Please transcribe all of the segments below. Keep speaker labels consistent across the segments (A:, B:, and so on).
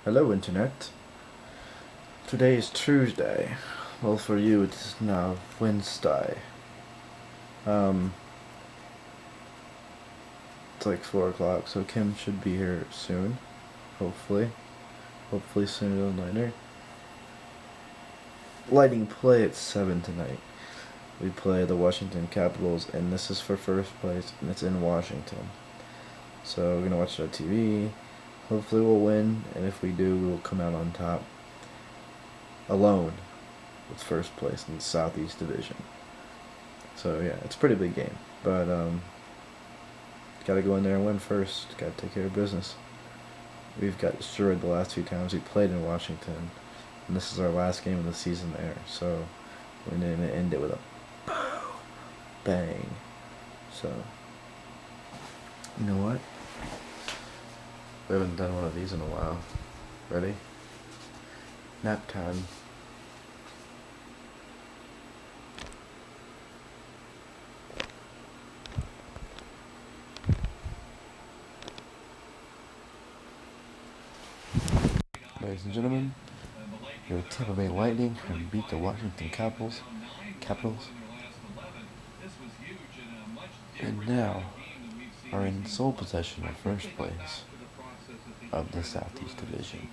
A: Hello Internet. Today is Tuesday. Well, for you it's now Wednesday. It's like 4 o'clock, so Kim should be here soon. Hopefully. Hopefully sooner than later. Lighting play at 7 tonight. We play the Washington Capitals, and this is for first place, and it's in Washington. So we're gonna watch it on TV. Hopefully we'll win, and if we do, we'll come out on top. Alone with first place in the Southeast Division. So yeah, it's a pretty big game. But gotta go in there and win first. Gotta take care of business. We've got destroyed the last 2 times we played in Washington, and this is our last game of the season there. So we're gonna end it with a bang. So you know what? We haven't done one of these in a while. Ready? Nap time. Ladies and gentlemen, your Tampa Bay Lightning have beat the Washington Capitals, and now are in sole possession of first place of the Southeast Division.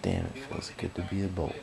A: Damn, it feels good to be a Bull.